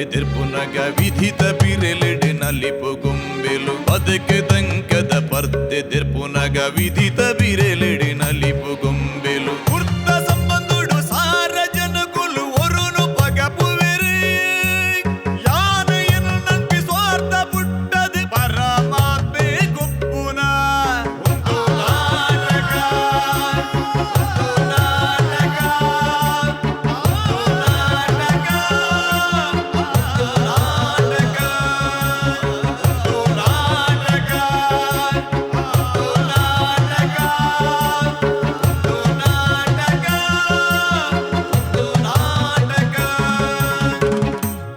ಎದಿರ್ಪುನಗ ವಿಧಿತ ಬಿರೆಲೆಡೆ ನಲಿಪು ಗೊಂಬೆಲು ಅದಕ್ಕೆ ದಂಕದ ಪರ್ತೆದಿರ್ಪುನಗ ವಿಧಿತ ಬಿರೆಲೆಡೆ ನಲಿಪು ಗೊಂಬೆಲು ವೃತ್ತ ಸಂಬಂಧುಡು ಸಾರ ಜನಕುಲು ಒರುನು ಪಗಪುವೆರೆ ಯಾನೆಯನ್ನು ನಂಬಿ ಸ್ವಾರ್ಥ ಪುಟ್ಟದು ಪರಮಾತ್ಮೆ ಗೊಪ್ಪುನ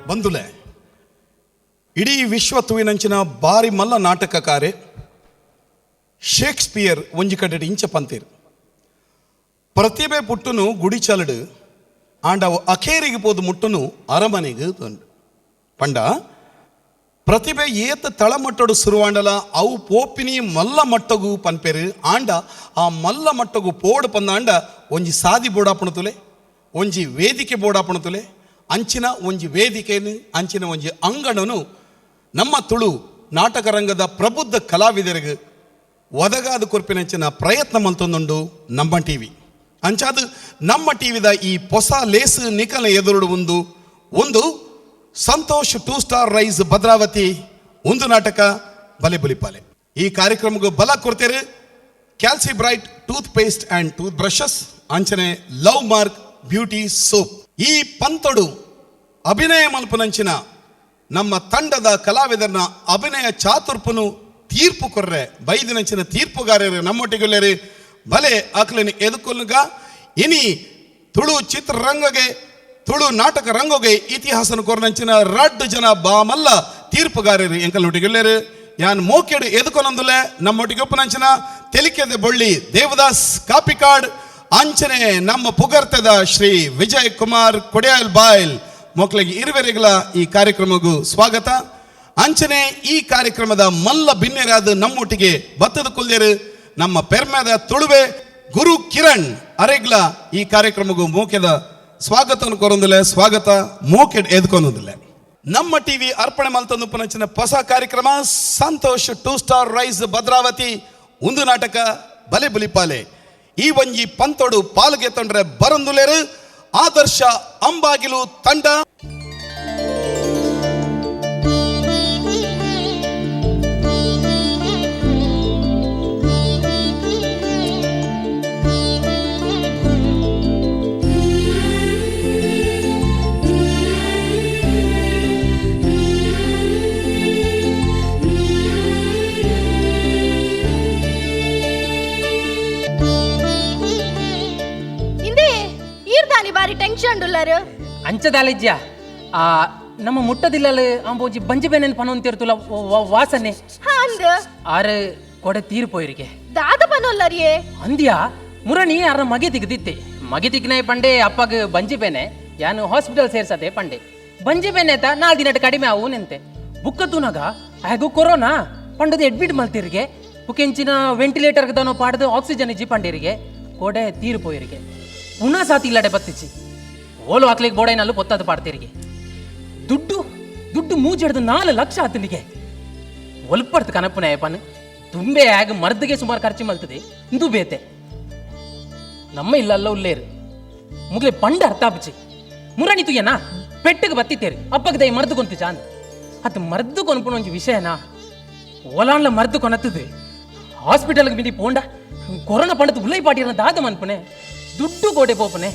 ಬಂದುಲೆ ಇಡೀ ವಿಶ್ವ ತುವಿನಂಚಿನ ಬಾರಿ ಮಲ್ಲ ನಾಟಕಕಾರೆ ಶೇಕ್ಸ್ಪಿಯರ್ ಒಂಜಿ ಕಡೆ ಇಂಚ ಪಂತೀರ್ ಪ್ರತಿಭೆ ಪುಟ್ಟುನು ಗುಡಿ ಚಲಡು ಆಂಡ ಅವು ಅಖೇರಿಗೆ ಪೋದು ಮುಟ್ಟುನು ಅರಮನೆಗೆ ತಂಡು ಪಂಡ ಪ್ರತಿಭೆ ಏತ ತಳಮಟ್ಟಡು ಸುರುವಾಂಡಲ ಅವು ಪೋಪಿನಿ ಮಲ್ಲ ಮಟ್ಟಗು ಪನ್ಪೇರು ಆಂಡ ಆ ಮಲ್ಲ ಮಟ್ಟಗು ಪೋಡು ಪಂದಾಂಡ ಒಂಜಿ ಸಾದಿ ಬೋಡಾಪಣತುಲೆ ಒಂಜಿ ವೇದಿಕೆ ಬೋಡಾಪಣತುಲೆ ಅಂಚಿನ ಒಂಜಿ ವೇದಿಕೆಯನ್ನು ಅಂಚಿನ ಒಂಜಿ ಅಂಗಣನು ನಮ್ಮ ತುಳು ನಾಟಕ ರಂಗದ ಪ್ರಬುದ್ಧ ಕಲಾವಿದರಿಗೆ ಒದಗಾದ ಕೊರ್ಪಿನಂಚಿನ ಪ್ರಯತ್ನ ಮಲ್ತೊಂದುಂಡು ನಮ್ಮ ಟಿವಿ ಅಂಚಾದ ನಮ್ಮ ಟಿವಿದ ಈ ಹೊಸ ಲೇಸು ನಿಕಲ ಎದುರುಡು ಒಂದು ಸಂತೋಷ್ 2 ಸ್ಟಾರ್ ರೈಸ್ ಭದ್ರಾವತಿ ಒಂದು ನಾಟಕ ಬಲೆ ಬುಲಿಪಾಲೆ ಈ ಕಾರ್ಯಕ್ರಮಕ್ಕೆ ಬಲ ಕೊಡ್ತೇವೆ Calcibright toothpaste and toothbrushes ಅಂಚನೆ ಲವ್ ಮಾರ್ಕ್ ಬ್ಯೂಟಿ ಸೋಪ್ ಈ ಪಂತೊಡು ಅಭಿನಯ ಮಲ್ಪನಂಚಿನ ನಮ್ಮ ತಂಡದ ಕಲಾವಿದರನ ಅಭಿನಯ ಚಾತುರ್ಪನು ತೀರ್ಪು ಕೊರ್ರೆ ಬೈದಿನಂಚಿನ ತೀರ್ಪುಗಾರರು ನಮ್ಮೊಟ್ಟಿಗೆಲ್ಲರಿ ಬಲೆ ಆಕಲಿನ ಎದುಕೊಲ್ಗ ಇನಿ ತುಳು ಚಿತ್ರರಂಗಗೆ ತುಳು ನಾಟಕ ರಂಗಗೆ ಇತಿಹಾಸನ ಕೊರ್ನಂಚಿನ ರಡ್ಡು ಜನ ಬಾಮಲ್ಲ ತೀರ್ಪುಗಾರರು ಎಂಕಲೊಟ್ಟಿಗೆಲ್ಲರು ಯಾನ್ ಮೋಕೆಡು ಎದುಕೊನೊಂದುಲೆ ನಮ್ಮೊಟ್ಟಿಗೆ ಒಪ್ಪನಂಚಿನ ತೆಲಿಕೆದ ಬೊಳ್ಳಿ ದೇವದಾಸ್ ಕಾಪಿಕಾಡ್ ಅಂಚನೆ ನಮ್ಮ ಪುಗರ್ತದ ಶ್ರೀ ವಿಜಯ್ ಕುಮಾರ್ ಕೊಡಿಯಾಲ್ ಬಾಯ್ಲ್ ಮೊಕ್ಲಿಗೆ ಇರುವೆರೆಗಳ ಈ ಕಾರ್ಯಕ್ರಮಕ್ಕೂ ಸ್ವಾಗತ ಅಂಚನೆ ಈ ಕಾರ್ಯಕ್ರಮದ ಮಲ್ಲ ಭಿನ್ನರಾದ ನಮ್ಮೊಟ್ಟಿಗೆ ಬತ್ತದ ಕುಲ್ಯರು ನಮ್ಮ ಪೆರ್ಮೆದ ತುಳುವೆ ಗುರು ಕಿರಣ್ ಅರೆಗ್ಲ ಈ ಕಾರ್ಯಕ್ರಮಕ್ಕೂ ಮೋಕೆದ ಸ್ವಾಗತವನ್ನು ಕೊರೊಂದಿಲ್ಲ ಸ್ವಾಗತ ಮೋಕೆಡ್ ಎದ್ಕೊನೊಂದಿಲ್ಲ ನಮ್ಮ ಟಿವಿ ಅರ್ಪಣೆ ಮಲ್ತೊಂದು ಪುನಂಚಿನ ಹೊಸ ಕಾರ್ಯಕ್ರಮ ಸಂತೋಷ್ 2 ಸ್ಟಾರ್ ರೈಸ್ ಭದ್ರಾವತಿ ಒಂದು ನಾಟಕ ಬಲೆ ಬುಲಿಪಾಲೆ ಈ ಒಂಜಿ ಪಂತೊಡು ಪಾಲ್ಗೆ ತೊಂಡ್ರೆ ಬರೊಂದುಲೇರು ಆದರ್ಶ ಅಂಬಾಗಿಲು ತಂಡ ಅಂಚದಾಲಿಜ್ಯ ನಮ್ಮ ಮುಟ್ಟದಿಲ್ಲ ಅಂಬೋಜಿ ಬಂಜಿ ಬೆನೆನ್ ಪನೊಂತಿರ್ತುಲ ವಾಸನೆ ಆರೆ ಕೊಡೆ ತೀರು ಪೋಯಿರಿಗೆ ದಾದ ಪನೊಲ್ಲರಿಯೇ ಅಂದ್ಯಾ ಮುರಣಿ ಆರ ಮಗೆ ತಿಗದಿತ್ತೆ ಮಗೆ ತಿಕ್ನೆ ಪಂಡೆ ಅಪ್ಪಗ ಬಂಜಿ ಬೆನೆ ಯಾನು ಹಾಸ್ಪಿಟಲ್ ಸೇರ್ಸದೆ ಪಂಡೆ ಬಂಜಿ ಬೆನೆ ತ 4 ದಿನ ಕಡಿಮೆ ಅವು ನಿಂತೆ ಬುಕ್ಕತುನಗ ಆಗು ಕೊರೋನಾ ಪಂಡದ ಅಡ್ಮಿಟ್ ಮಲ್ತಿರಿಗೆ ಬುಕೆಂಚಿನ ವೆಂಟಿಲೇಟರ್ ದನೋ ಪಾಡದ ಆಕ್ಸಿಜನ್ ಇಜ್ಜಿ ಪಂಡಿರಿಗೆ ಕೊಡೆ ತೀರು ಪೋಯಿರಿಗೆ ಪುನಃ ಸಾತಿ ಇಲ್ಲಡೆ ಬತ್ತಿಚ್ಚಿ ಓಲು ಹಾಕ್ಲಿಕ್ಕೆ ಬೋಡೈನಲ್ಲೂ ಪೊತ್ತದು ಪಾಡ್ತೀರಿಗೆ ದುಡ್ಡು ಮೂಜೆಡ್ದು 4 ಲಕ್ಷ ಆತನಿಗೆ ಒಲ್ಪಡ್ತು ಕನಪುನ ಪನ್ ತುಂಬೆ ಆಗ ಮರ್ದಿಗೆ ಸುಮಾರು ಖರ್ಚು ಮಲ್ತದೆ ಇಂದು ಬೇತೆ ನಮ್ಮ ಇಲ್ಲಲ್ಲ ಉಲ್ಲೇರು ಮುಗ್ಲೆ ಪಂಡ ಅರ್ಥಾಪಿಚ್ಚಿ ಮುರಣಿತು ಏನ ಪೆಟ್ಟಿಗೆ ಬತ್ತಿತ್ತೇರಿ ಅಪ್ಪಗೆ ದೈ ಮರ್ದು ಕೊಂತು ಚಾಂದ್ ಅದು ಮರ್ದು ಕೊನ್ಪುಣ ಒಂಜಿ ವಿಷಯನಾ ಓಲಾನ್ಲ ಮರ್ದು ಕೊನತ್ತದೆ ಹಾಸ್ಪಿಟಲ್ಗೆ ಬಿಂದಿ ಪೋಂಡ ಕೊರೋನಾ ಪಂಡದು ಉಲ್ಲೈ ಪಾಟಿಯನ್ನ ದಾದ ಮನ್ಪುನೆ ದುಡ್ಡು ಗೋಡೆ ಪೋಪನೆ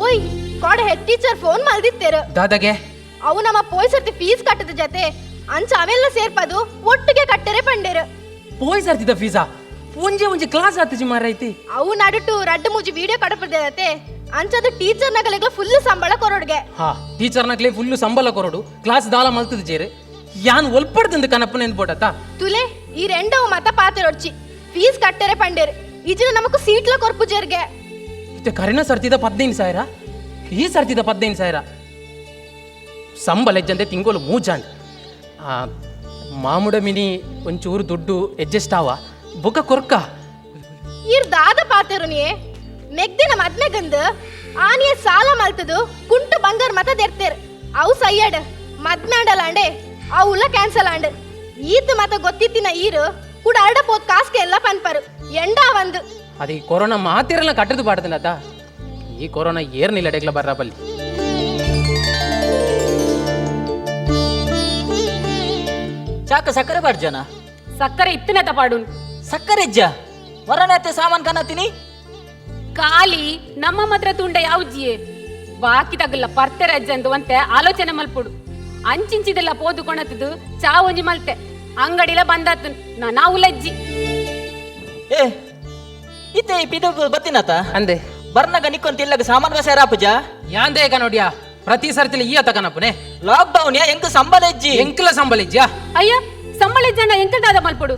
ಓಯ್ ಕಾಡ ಹೆಡ್ ಟೀಚರ್ ಫೋನ್ ಮಲ್ದಿತ್ತೇರು ದಾದಾಗೆ ಅವು ನಮ್ಮ ಪೋಯ್ ಸರ್ತಿ ಫೀಸ್ ಕಟ್ಟದ ಜತೆ ಅಂಚ ಅವೆಲ್ಲ ಸೇರ್ಪದು ಒಟ್ಟಿಗೆ ಕಟ್ಟರೆ ಪಂಡೇರು ಪೋಯ್ ಸರ್ತಿದ ಫೀಸಾ ಒಂಜಿ ಕ್ಲಾಸ್ ಆತಜಿ ಮಾರೈತಿ ಅವು ನಡುಟು ರಡ್ಡು ಮೂಜಿ ವಿಡಿಯೋ ಕಡಪದೆ ಅಂಚದ ಟೀಚರ್ ನಗಲಿಗೆ ಫುಲ್ ಸಂಬಳ ಕೊರೋಡ್ಗೆ ಹಾ ಟೀಚರ್ ನಗಲಿ ಫುಲ್ ಸಂಬಳ ಕೊರೋಡು ಕ್ಲಾಸ್ ದಾಲ ಮಲ್ತದ ಜೇರು ಯಾನ್ ಒಲ್ಪಡ್ದಿಂದ ಕನಪ್ಪನ ಎಂದ್ಬೋಟತಾ ತುಲೆ ಈ రెండవ ಮತ ಪಾತೆರೊಡ್ಚಿ ಫೀಸ್ ಕಟ್ಟರೆ ಪಂಡೇರು ಈಜಿನ ನಮಕು ಸೀಟ್ಲ ಕೊರ್ಪು ಜೇರ್ಗೆ ಇತ್ತೆ ಕರಿನ ಸರ್ತಿದ 15,000 ಈ ಸರ್ತಿದ 15,000 ಸಂಬಳ ಎಜ್ಜಂತೆ ತಿಂಗೋಲು 3 ಜಾಂಡ್ ಮಾಮುಡ ಮಿನಿ ಒಂಚೂರು ದುಡ್ಡು ಅಡ್ಜಸ್ಟ್ ಆವ ಬೊಕ್ಕ ಕೊರ್ಕ ಇರ್ ದಾದ ಪಾತೆರುನಿಯೇ ನೆಗ್ದಿನ ಮದ್ಮೆಗಂದು ಆನಿಯ ಸಾಲ ಮಲ್ತದು ಕುಂಟು ಬಂಗಾರ ಮತ ದೆರ್ತೇರ್ ಅವು ಸಯ್ಯಡ್ ಮದ್ನಾಡಲಾಂಡೆ ಅವುಲ್ಲ ಕ್ಯಾನ್ಸಲ್ ಆಂಡ್ ಈತ್ ಮತ ಗೊತ್ತಿತ್ತಿನ ಈರು ಕೂಡ ಅರ್ಡಪೋತ್ ಕಾಸ್ಗೆ ಎಲ್ಲ ಪನ್ಪರು ಎಂಡ ಒಂದು ಅದು ಈ ಕೊರೋನಾ ಮಾತಿರಲ್ಲ ಕಟ್ಟದು ಪಾಡ್ದಿಲ್ಲದ ಈ ಕೊರೋನಾ ಏರ್ನಿಲ್ಲ ಡೆಗ್ಲ ಬರ್ರ ಬಲ್ಲಿ ಚಾಕ ಸಕ್ಕರೆ ಬಾಡ್ಜನ ಸಕ್ಕರೆ ಇತ್ತಿನತ ಪಾಡುನ್ ಸಕ್ಕರೆ ಇಜ್ಜ ವರನತ್ತೆ ಸಾಮಾನ್ ಕಾಣತೀನಿ ಖಾಲಿ ನಮ್ಮ ಮಾತ್ರ ತುಂಡ ಯಾವ್ಜಿಯೇ ಬಾಕಿ ತಗಲ್ಲ ಪರ್ತೆ ರಜ್ಜಂದು ಅಂತೆ ಆಲೋಚನೆ ಮಲ್ಪುಡು ಅಂಚಿಂಚಿದೆಲ್ಲ ಪೋದು ಕೊಣತದು ಚಾ ಒಂಜಿ ಮಲ್ತೆ ಅಂಗಡಿಲ ಬಂದಾತು ನಾವು ಲಜ್ಜಿ ಏ ಇತ್ತೆ ಪಿದು ಬತ್ತಿನತ ಅಂದೆ ಬರ್ನಾಗ ನಿಕ್ಕೊಂತ ಇಲ್ಲಗ ಸಾಮಾನ್ ಸೇರಾಪುಜ ಯಾಂದೆ ನೋಡ್ಯಾ ಪ್ರತಿ ಸರ್ತಿಲಿ ಈ ತಕನಪ್ಪನೆ ಲಾಕ್ಡೌನ್ ಯಾ ಎಂಕ ಸಂಬಳ ಇಜ್ಜಿ ಎಂಕಲ ಸಂಬಳಿಜ್ಜಾ ಅಯ್ಯ ಸಂಬಳ ಜನ ಎಂಕಲ್ದಾದ ಮಲ್ಪುಡು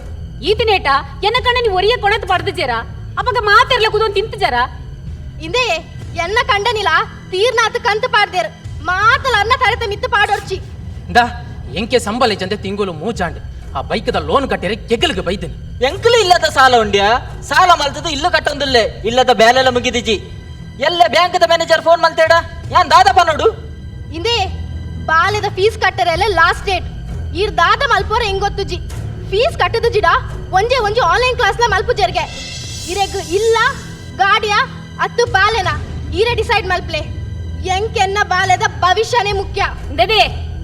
ಈತಿನೇಟ ಎನ್ನ ಕಣ್ಣ ನೀವು ಒರಿಯ ಕೊಣತ್ ಪಡ್ದು ಜರ ಅವಾಗ ಮಾತೆರ್ಲ ಕುದೊಂದು ತಿಂತು ಜರ ಇಂದೇ ಎನ್ನ ಕಂಡನಿಲ ತೀರ್ನಾತ್ ಕಂತು ಪಾಡ್ದೇರು ಮಾತಲ ಅನ್ನ ತರೆತ ಮಿತ್ತು ಪಾಡೋರ್ಚಿ ಇಂದ ಎಂಕೆ ಸಂಬಳಿಜ್ಜಂತೆ ತಿಂಗುಲು ಮೂಚಾಂಡ್ ಆ ಬೈಕದ ಲೋನ್ ಕಟ್ಟಿರೆ ಕೆಗಲ್ಗೆ ಬೈತೀನಿ ಎಂಕಲು ಇಲ್ಲದ ಸಾಲ ಉಂಡ್ಯಾ ಸಾಲ ಮಲ್ತದು ಇಲ್ಲು ಕಟ್ಟೊಂದಿಲ್ಲೆ ಇಲ್ಲದ ಬ್ಯಾಲೆಲ್ಲ ಮುಗಿದಿಜಿ ಎಲ್ಲ ಬ್ಯಾಂಕದ ಮ್ಯಾನೇಜರ್ ಫೋನ್ ಮಲ್ತೇಡ ಯಾನ್ ದಾದಪ್ಪ ನೋಡು ಇಂದೇ ಬಾಲ್ಯದ ಫೀಸ್ ಕಟ್ಟರೆಲ್ಲ ಲಾಸ್ಟ್ ಡೇಟ್ ಈರ್ ದಾದ ಮಲ್ಪೋರ ಹೆಂಗೊತ್ತುಜಿ ಫೀಸ್ ಕಟ್ಟದು ಜಿಡ ಒಂಜೆ ಆನ್ಲೈನ್ ಕ್ಲಾಸ್ನ ಮಲ್ಪು ಜರ್ಗೆ ಇರೆಗ್ ಇಲ್ಲ ಗಾಡಿಯ ಅತ್ತು ಬಾಲೆನ ಈರೆ ಡಿಸೈಡ್ ಮಲ್ಪ್ಲೆ ಎಂಕೆನ್ನ ಬಾಲ್ಯದ ಭವಿಷ್ಯನೇ ಮುಖ್ಯ ದದೆ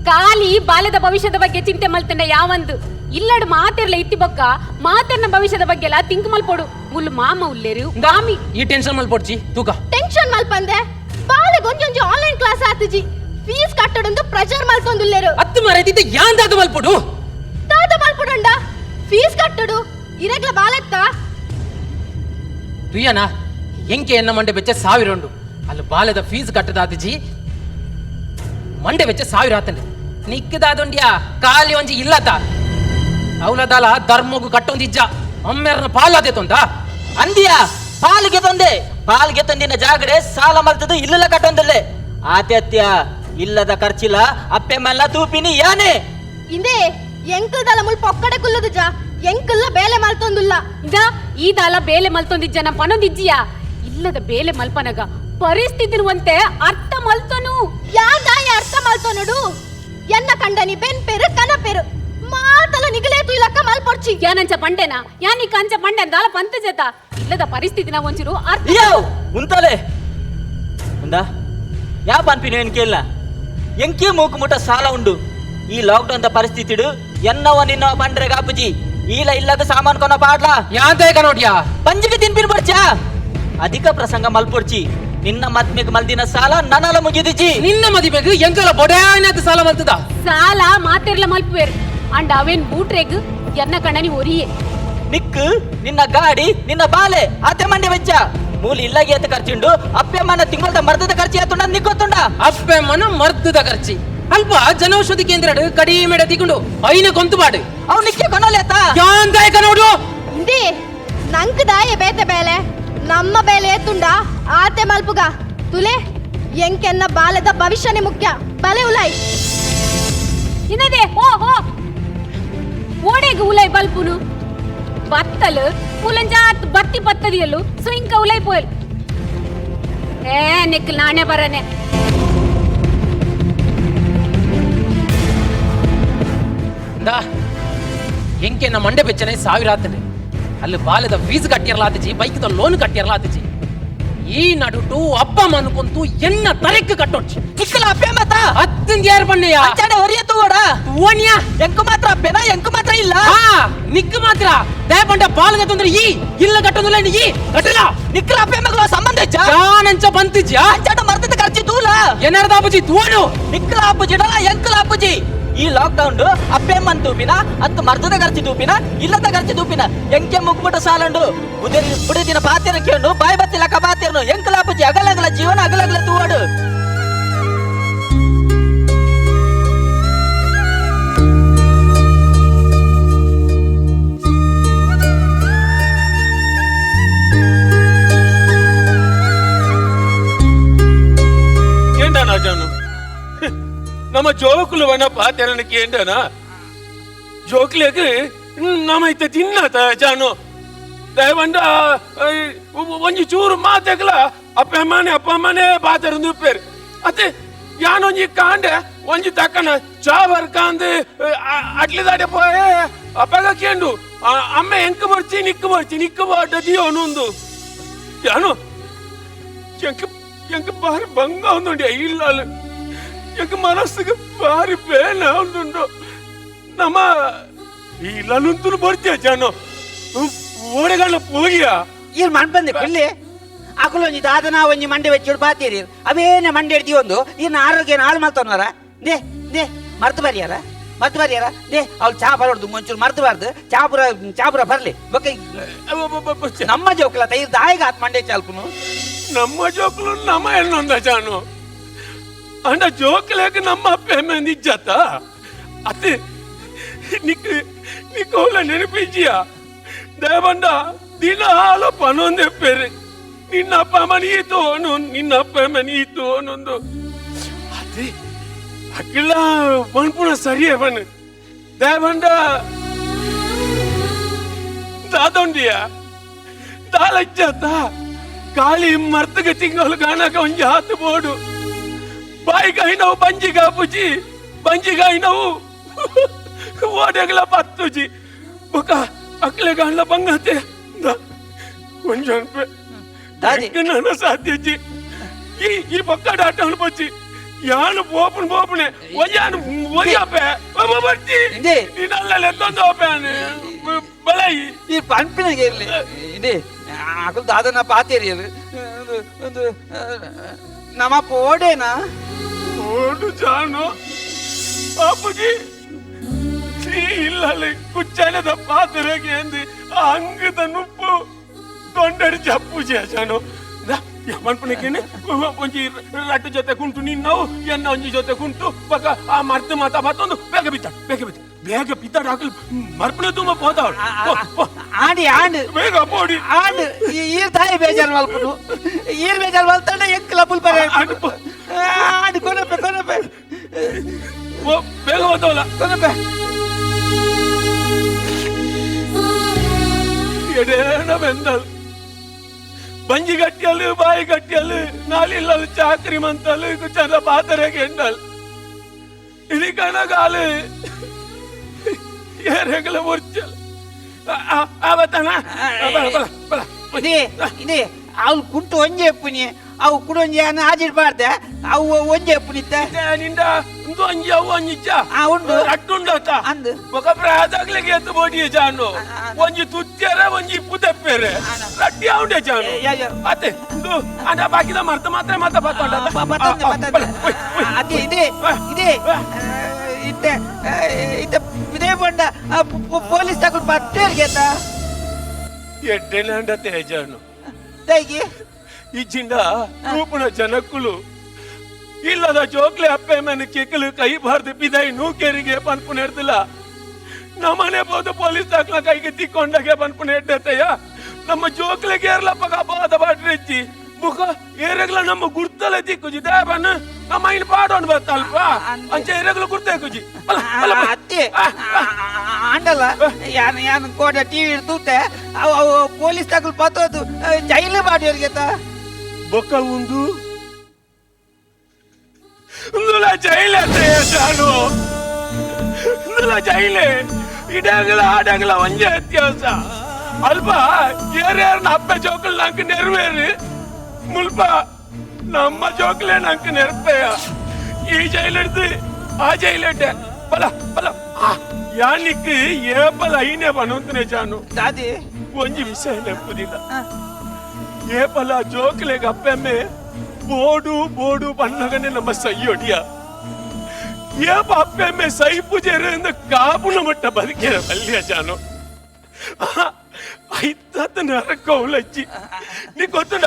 ಖಾಲಿ ಬಾಲ್ಯದ ಭವಿಷ್ಯದ ಬಗ್ಗೆ ಚಿಂತೆ ಮಲ್ತಂಡ ಯಾವಂದು ಇಲ್ಲಡ್ ಮಾತೆರ್ಲ ಇತ್ತಿ ಬೊಕ್ಕ ಮಾತೆರ್ನ ಭವಿಷ್ಯದ ಬಗ್ಗೆ ಎಲ್ಲ ತಿಂಕ್ ಮಲ್ಪೊಡು ಮುಲ್ ಮಾಮ ಉಲ್ಲೇರು ಮಾಮಿ ಈ ಟೆನ್ಷನ್ ಮಲ್ಪೊಡ್ಜಿ ತೂಕ ಟೆನ್ಷನ್ ಮಲ್ಪಂದೆ ಬಾಲೆಗ್ ಒಂಜೊಂಜಿ ಆನ್ಲೈನ್ ಕ್ಲಾಸ್ ಆತುಜಿ ಫೀಸ್ ಕಟ್ಟಡಂದು ಪ್ರೆಷರ್ ಮಲ್ತೊಂದುಲ್ಲೇರು ಹತ್ತು ಮರೈತಿದ್ದೆ ಯಾಂದಾದ ಮಲ್ಪೊಡು ದಾದ ಮಲ್ಪೊಡಂಡ ಫೀಸ್ ಕಟ್ಟಡು ಇರೆಗ್ಲ ಬಾಲೆತ್ತ ತುಯ್ಯನ ಎಂಕೆ ಎನ್ನ ಮಂಡೆ ಬೆಚ್ಚ 1000 ಉಂಡು ಅಲ್ಲಿ ಬಾಲ್ಯದ ಫೀಸ್ ಕಟ್ಟದಾದಿಜಿ ಮಂಡೆ ಬೆಚ್ಚ 1000 ಆತಂಡೆ ನಿಕ್ಕದಾದೊಂಡ್ಯಾ ಖಾಲಿ ಒಂಜಿ ಇಲ್ಲದ ಅವಲದಾಲ ಧರ್ಮಗು ಕಟ್ಟೊಂದಿಜ್ಜ ಅಮ್ಮೆರ್ನ ಪಾಲಾದೆ ತೊಂದ ಅಂದಿಯಾ ಪಾಲ್ಗೆ ತಂದಿನ ಜಾಗಡೆ ಸಾಲ ಮಲ್ತದು ಇಲ್ಲಲ್ಲ ಕಟ್ಟೊಂದಿಲ್ಲೆ ಆತ್ಯತ್ಯ ಇಲ್ಲದ ಖರ್ಚಿಲ್ಲ ಅಪ್ಪೆ ಮೆಲ್ಲ ತೂಪಿನಿ ಯಾನೆ ಇಂದೇ ಎಂಕಲ್ದಲ ಮುಲ್ ಪೊಕ್ಕಡೆ ಕುಲ್ಲುದುಜ ಎಂಕಲ್ಲ ಬೇಲೆ ಮಲ್ತೊಂದುಲ್ಲ ಇದ ಈ ದಾಲ ಬೇಲೆ ಮಲ್ತೊಂದಿಜ್ಜನ ಪನೊಂದಿಜ್ಜಿಯಾ ಇಲ್ಲದ ಬೇಲೆ ಮಲ್ಪನಗ ಪರಿಸ್ಥಿತಿರುವಂತೆ ಅರ್ಥ ಮಲ್ತನು ಯಾದಾಯ ಅರ್ಥ ಮಲ್ತೊನುಡು ಎನ್ನ ಕಂಡನಿ ಬೆನ್ ಪೇರು ಕನ ಪೇರು ಮಾತಲ ನಿಗಲೇತು ಇಲಕ್ಕ ಮಲ್ಪೊರ್ಚಿ ಯಾನಂಚ ಪಂಡೆನ ಯಾನಿ ಕಂಚ ಪಂಡೆ ದಾಲ ಪಂತ ಜತ ಇಲ್ಲದ ಪರಿಸ್ಥಿತಿನ ಒಂಚೂರು ಅರ್ಥ ಅಯ್ಯೋ ಉಂತಲೆ ఉందా యా పన్పిన ఎన్కేళ్ళ ఎంకే మూకుముట సాల ఉండు ఈ లాక్డౌన్ ದ ಪರಿಸ್ಥಿತಿಡು ಎನ್ನವ ನಿನ್ನವ ಬಂಡ್ರೆ ಗಾಪುಜಿ ಈಲ ಇಲ್ಲಗ ಸಾಮಾನ್ ಕೊನ ಪಾಡ್ಲ ಯಾಂದೆ ನೋಡ್ಯಾ ಪಂಜಿಗೆ ತಿನ್ಪಿನ್ ಬಡ್ಚಾ ಅಧಿಕ ಪ್ರಸಂಗ ಮಲ್ಪೊಡ್ಚಿ ನಿನ್ನ ಮದ್ಮೆಗ್ ಮಲ್ದಿನ ಸಾಲ ನನಲ ಮುಗಿದಿಜಿ ನಿನ್ನ ಮದಿಮೆಗ್ ಎಂಕಲ ಬೊಡಾನದ ಸಾಲ ಮಲ್ತದ ಸಾಲ ಮಾತೆರ್ಲ ಮಲ್ಪುವೆರ್ ಅಂಡ್ ಅವೇನ್ ಬೂಟ್ರೆಗ್ ಎನ್ನ ಕಣ್ಣನಿ ಒರಿಯೆ ನಿಕ್ಕು ನಿನ್ನ ಗಾಡಿ ನಿನ್ನ ಬಾಲೆ ಆತೆ ಮಂಡೆ ವೆಚ್ಚ ಮೂಲ ಇಲ್ಲಗೆ ಏತ ಖರ್ಚುಂಡು ಅಪ್ಪೆ ಮನ ತಿಂಗಳದ ಮರ್ದದ ಖರ್ಚು ಏತುಂಡ ನಿಕ್ಕೊತ್ತುಂಡ ಅಪ್ಪೆ ಮನ ಮರ್ದದ ಖರ್ಚಿ ಅಲ್ಪ ಜನೌಷಧಿ ಕೇಂದ್ರ ಕಡಿಮೆ ತಿಕೊಂಡು ಐನ ಗೊಂತು ಪಾಡು ಅವ್ ನಿಕ್ಕೆ ಕೊನೋಲೇತ ಯಾಂದಾಯಕ ನೋಡು ಇಂದೇ ನಂಕ್ ದಾಯ ಬೇತೆ ಬೇಲೆ ನಮ್ಮ ಬೇಲೆ ಎತ್ತುಂಡ ಆತೆ ಮಲ್ಪುಗ ತುಲೆ ಎಂಕೆನ್ನ ಬಾಲದ ಭವಿಷ್ಯನೇ ಮುಖ್ಯ ಬಲೆ ಉಲೈ ಇನ್ನದೆ ಓ ಓಡೆಗ್ ಉಲೈ ಬಲ್ಪುನು ಬತ್ತಲು ಪುಲಂಜಾತ್ ಬತ್ತಿ ಬತ್ತದಿಯಲ್ಲು ಸುಯಿಂಕ ಉಲೈ ಪೋಯಲ್ ಏ ನಿಕ್ ನಾಣೆ ಬರನೆ ಎಂಕೆ ನಮ್ಮ ಮಂಡೆ ಬೆಚ್ಚನೆ 1000 ಆತನೆ ಅಲ್ಲಿ ಬಾಲ್ಯದ ಫೀಸ್ ಕಟ್ಟಿರಲಾತಿಜಿ ಬೈಕ್ದ ಲೋನ್ ಕಟ್ಟಿರಲಾತಿಜಿ ಈ ನಡುಟು ಅಪ್ಪ ಮನ್ಕೊಂತು ಎನ್ನ ತರೆಕ್ ಕಟ್ಟೊಡ್ಚಿ ನಿಕ್ಕಲ ಅಪ್ಪೆ ಮತ ಹತ್ತಿಂದ ಯಾರು ಬಣ್ಣಯ್ಯ ಅಂಚಾಡೆ ಹೊರಿಯತ್ತು ಓಡ ಓಣ್ಯಾ ಎಂಕು ಮಾತ್ರ ಅಪ್ಪೆನ ಎಂಕು ಮಾತ್ರ ಇಲ್ಲ ಹಾ ನಿಕ್ಕ ಮಾತ್ರ ದಯಪಂಡ ಬಾಲ್ಗ ತೊಂದ್ರೆ ಈ ಇಲ್ಲ ಕಟ್ಟೊಂದಿಲ್ಲ ಈ ಕಟ್ಟಲ ನಿಕ್ಕಲ ಅಪ್ಪೆ ಮಗಳ ಸಂಬಂಧ ಹೆಚ್ಚ ಯಾನಂಚ ಬಂತಿಜ್ಜ ಅಂಚಾಡ ಮರ್ದದ ಖರ್ಚು ತೂಲ ಏನಾರ್ದ ಅಪ್ಪಜಿ ತೂವನು ನಿಕ್ಕಲ ಅಪ್ಪುಜಿಡಲ ಎಂಕಲ ಅಪ್ಪುಜಿ ಈ ಲಾಕ್ಡೌನ್ ಅಪ್ಪೆ ಮನ್ ತೂಪಿನ ಅತ್ತು ಮರ್ದದ ಖರ್ಚು ತೂಪಿನ ಇಲ್ಲದ ಖರ್ಚು ತೂಪಿನ ಎಂಕೆ ಮುಗ್ಬಿಟ್ಟು ಸಾಲಂಡು ಬುಡಿದಿನ ಪಾತ್ಯನ ಕೇಳು ಬಾಯ್ ಬತ್ತಿಲ್ಲ ಕಬಾತಿರ್ನು ಎಂಕಲ ಅಪ್ಪುಜಿ ಅಗಲಗಲ ಜೀವನ ಅಗಲಗಲ ತೂವಾಡು ఏంటన్నా జాను ನಮ್ಮ ಜೋಕುಲು ವನ ಪಾತೆರನಕ್ಕೆ ఏంటనా ಜೋಕ್ಲೆಗೆ ನಮೈತೆ ತಿನ್ನತ ಜಾನು ದಯವಂಡ ಒಂಜಿ ಚೂರು ಮಾತೆಗ್ಲ ಅಪ್ಪ ಅಮ್ಮನೆ ಪಾತೆರ ನುಪ್ಪೇರು ಅತ್ತೆ ಯಾನೊಂಜಿ ಕಾಂಡೆ ಒಂಜಿ ತಕ್ಕನ ಚಾ ಬರ್ಕಾಂದು ಅಟ್ಲಿದಾಡೆ ಪೋಯೆ ಅಪ್ಪಗ ಕೇಂಡು ಅಮ್ಮ ಎಂಕ ಬರ್ಚಿ ನಿಕ್ಕ ಬಾಟದಿ ಅವನೊಂದು ಯಾನು ಎಂಕ ಬಾರಿ ಬಂಗ ಒಂದುಂಡಿ ಇಲ್ಲಾಲು ಎಂಕ ಮನಸ್ಸಿಗೆ ಬಾರಿ ಬೇನ ಒಂದುಂಡು ನಮ್ಮ ಇಲ್ಲಂತೂ ಬರ್ತೀಯ ಜಾನು ಓಡೆಗಣ್ಣ ಪೋಗಿಯ ಇಲ್ಲಿ ಮಣ್ ಬಂದೆ ಕೊಲ್ಲಿ ಅಕಲು ಒಂಜಿ ದಾದನ ಒಂಜಿ ಮಂಡೆ ವೆಚ್ಚೋಡು ಪಾತೀರಿ ಅವೇನೆ ಮಂಡೆ ಹಿಡ್ತಿ ಒಂದು ಇನ್ನು ಆರೋಗ್ಯ ಹಾಳು ಮಾಡ್ತಾವನಾರ ದೇ ಮರ್ತು ಬರ್ಯಾರ ದೇ ಅವ್ಳು ಚಾ ಬರೋದು ಮುಂಚೂರು ಮರ್ತು ಚಾಪುರ ಬರ್ಲಿ ಬೊಕ್ಕ ನಮ್ಮ ಜೋಕಲ ತೈ ದಾಯಿಗ ಆತ್ ಮಂಡೆ ಚಾಲ್ಪುನು ನಮ್ಮ ಜೋಕುಲು ನಮ್ಮ ಎನ್ನೊಂದ ಜಾನು ಅಂಡ ಜೋಕಲೇಕ ನಮ್ಮ ಅಪ್ಪ ನಿಜ್ಜತ ಅತ್ತೆ ನಿಕೋಲ ನೆನಪಿಜ್ಜಿಯ ದೇವಂಡ ದಿನ ಹಾಲು ಪನೊಂದೆ ಪೇರೆ ನಿನ್ನ ಅಪ್ಪ ಮನೀತು ಅನ್ನೊಂದು ಅದೇ ಅಕ್ಕಿಲ್ಲ ಪನ್ಪುಣ ಸರಿಯೇ ಬನ್ ದೇವಂಡ ದಾದೊಂಡಿಯ ದಾಲಜ್ಜತ ಕಾಳಿ ಮರ್ತಗ ತಿಂಗಳು ಕಾಣಕ ಒಂಜಿ ಹಾತು ಬೋಡು ಬಾಯಿಗಾಯಿನವು ಬಂಜಿಗಾಯಿನವು ಓಡೆಗಳ ಪತ್ತುಜಿ ಬೊಕ ಅಕ್ಲೆ ಗಾಣ್ಲ ಬಂಗತೆ ಒಂಜಿ ನನ್ನ ಸಾಧ್ಯಜಿ ಈ ಪಕ್ಕ ಡಾಟ ಅನ್ಪಚ್ಚಿ ಯಾನು ಪೋಪನೆ ಒಯ್ಯಾಪೆ ಬರ್ತಿ ನೀನಲ್ಲ ಎತ್ತೊಂದು ಬಲೈ ಈ ಪಂಪಿನಾಗೆ ಇರ್ಲಿ ಇದೇ ಅಕಲು ದಾದನ ಪಾತೀರಿ ಒಂದು ನಮ್ಮ ಓಡೇನಾ ಓಡು ಜಾನು ಅಪ್ಪುಜಿ ಇಲ್ಲಲ್ಲಿ ಕುಚ್ಚನದ ಪಾತ್ರೆಗೆ ಎಂದು ಅಂಗದ ನುಪ್ಪು ತೊಂಡಡಿ ಅಪ್ಪುಜಿ ಜಾನು ಮನ್ಪುಣಕ್ಕೇನೆ ಒಂಜಿ ರಟ್ಟು ಜೊತೆ ಕುಂಟು ನಿನ್ನವು ಎನ್ನ ಒಂಜಿ ಜೊತೆ ಕುಂಟು ಬಕ ಆ ಮರ್ತು ಮಾತಾ ಮತ್ತೊಂದು ಬೇಗ ಬಿದ್ದಾಡ ಹಾಕಲು ಮರ್ಪಣೆ ತುಂಬ ಪೋತಾವಳು ಆಂಡ್ ಬೇಗ ಪೋಡಿ ಈರ್ ತಾಯಿ ಬೇಜಾರು ಮಲ್ಪುನು ಈರ್ ಬೇಜಾರು ಮಲ್ತಾನೆ ಎಕ್ಕಲ ಪುಲ್ ಬರ ಆಂಡ್ ಕೊನಪೆ ಬೇಗ ಹೋದವಲ್ಲ ಕೊನಪೆ ಎಡೇನ ಬೆಂದಲ್ ಬಂಜಿ ಗಟ್ಟಿಯಲು ಬಾಯಿ ಗಟ್ಟಿಯಲು ನಾಲಿಲ್ಲಲು ಚಾಕ್ರಿ ಮಂತಲು ಚಂದ ಪಾತರೆಗೆ ಎಂಡಲ್ ಇಡಿ ಕಣಗಾಲು ಏರೆಗಳ ಮುರ್ಚಲ್ ಆವತ್ತನ ಇದೇ ಅವ್ಳು ಕುಂಟು ಒಂಜೆ ಎಪ್ಪುನಿ ಅವು ಕುಡೊಂಜಿ ಆಜಿಡ್ಬಾರ್ದೆ ಅವು ಒಂಜೆ ಎಪ್ಪುನಿತ್ತ ನಿಂದ ಒಂಜಿ ಅವು ಒಂಜಿಚ್ಚ ಉಂಡು ಅಟ್ಟುಂಡತ ಅಂದು ఒక ప్రాదాగ్లకి ఎత్తుబోడి జాను ಒಂಜಿ ತುಚ್ಚರೆ ಒಂಜಿ ಪುದಪ್ಪೆರೆ ರಟ್ಟಿ ಆ운ಡೆ ಜಾನು ಅತ್ತೆ ಇದು ಅದ ಬಾಕಿದ ಮರ್ತ ಮಾತ್ರ ಬತ್ತೊಂಡ ಅದೇ ಇದೇ ಬಂಡ ಪೊಲೀಸ್ ತಗೊಂಡು ಬಟ್ಟೆರ್ಗೆತ ಎಡ್ಡೆನಂಡ ತೇಜಾನು ತೈಗಿ ಇಜ್ಜಿಂದ ರೂಪುನ ಜನಕ್ಕುಲು ಇಲ್ಲದ ಜೋಕ್ಲೆ ಅಪ್ಪೆ ಮೇಲೆ ಕೆಕ್ಕಲು ಕೈ ಬಾರ್ದು ಬಿದೈ ನೂಕೆರಿಗೆ ಪನ್ಪುನ ಹಿಡ್ದಿಲ್ಲ ನಮ್ಮನೆ ಬೋದು ಪೊಲೀಸ್ ದಾಖಲ ಕೈಗೆ ತಿಕ್ಕೊಂಡಾಗೆ ಪನ್ಪುನ ಹಿಡ್ದಯ್ಯ ನಮ್ಮ ಜೋಕ್ಲೆಗೆ ಏರ್ಲಪ್ಪಗ ಬಾದ ಬಾಟ್ರಿಚ್ಚಿ ಮುಖ ಏರೆಗ್ಲ ನಮ್ಮ ಗುರ್ತಲ ತಿಕ್ಕುಜಿ ದೇವನ್ ನಮ್ಮ ಇನ್ ಪಾಡೋನ್ ಬತ್ತಲ್ಪ ಅಂಚೆ ಏರೆಗ್ಲ ಗುರ್ತೆ ಕುಜಿ ಅತ್ತೆ ಆಂಡಲ್ಲ ಯಾನ್ ಕೋಟ ಟಿವಿ ಇರ್ತೂತೆ ಅವು ಪೊಲೀಸ್ ತಗೊಳ್ ಪತ್ತೋದು ಜೈಲು ಬಾಡಿಯವ್ರಿಗೆತ ಬೊಕ್ಕ ಉಂದು ಇಂದುಲ ಜೈಲೆ ಜಾನು ಇಂದುಲ ಜೈಲೆ ಇಡಗಲ ಆಡಗಲ ಒಂಜೆ ವ್ಯತ್ಯಾಸ ಅಲ್ಪ ಏರ್ಯಾರನ್ನ ಅಪ್ಪ ಜೋಕಲ್ ನಂಕ ನೆರವೇರಿ ಮುಲ್ಪ ನಮ್ಮ ಜೋಕಲೆ ನಂಕ ನೆರಪೇಯ ಈ ಜೈಲಿಡ್ದು ಆ ಜೈಲಿಡ್ಡೆ ಬಲ ಯಾನಿಕ್ ಏಪಲ ಐನೇ ಬನಂತನೆ ಜಾನು ದಾದಿ ಒಂಜಿ ವಿಷಯ ನೆನಪುದಿಲ್ಲ ಏಪಲ ಜೋಕಲೆಗೆ ಅಪ್ಪೆಮ್ಮೆ ಬೋಡು ಬಣ್ಣಗನೆ ನಮ್ಮ ಸೈಯೊಡಿಯ ಏಪ ಅಪ್ಪೆಮ್ಮೆ ಸೈ ಪೂಜೆರಿಂದ ಕಾಪುನ ಮಟ್ಟ ಬದುಕಿರ ಬಲ್ಯ ಜಾನು ಐತದ ನರಕೌಲಜ್ಜಿ ನೀ ಗೊತ್ತುಂಡ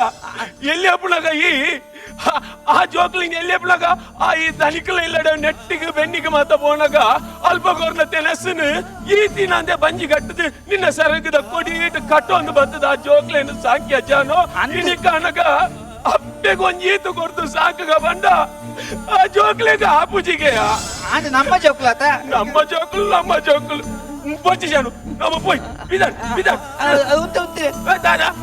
ಎಲ್ಲಿ ಅಪ್ಪನಾಗ ಆ ಜೋಕ್ಲಿಂಗ್ ಎಲ್ಲಿ ಅಪ್ಪನಾಗ ಆ ಈ ಧನಿಕಲ ಇಲ್ಲಡ ನೆಟ್ಟಿಗೆ ಬೆನ್ನಿಗೆ ಮಾತ ಪೋನಾಗ ಅಲ್ಪಗೋರ್ನ ತೆನಸನು ಈತಿ ನಂದೆ ಬಂಜಿ ಕಟ್ಟದು ನಿನ್ನ ಸರಗದ ಕೊಡಿ ಕಟ್ಟೊಂದು ಬರ್ತದ ಆ ಜೋಕ್ಲೇನು ಸಾಕ್ಯ ಜಾನು ಇನಿ ಕಾಣಗ ಅಪ್ಪೆಗೆ ಒಂದ್ ಈತು ಕೊಡ್ತು ಸಾಕಗ ಬಂಡ ಆ ಜೋಕ್ಲೆಗ ಆ ಪೂಜಿಗೆ ನಮ್ಮ ಜೋಕ್ಲಾತ ನಮ್ಮ ಜೋಕುಲು ಪೋಚಿ ಜಾನು ನಮ್ಮ ಪೋಯ್ ಬಿದರ್ ಉಂಟು ದಾದಾ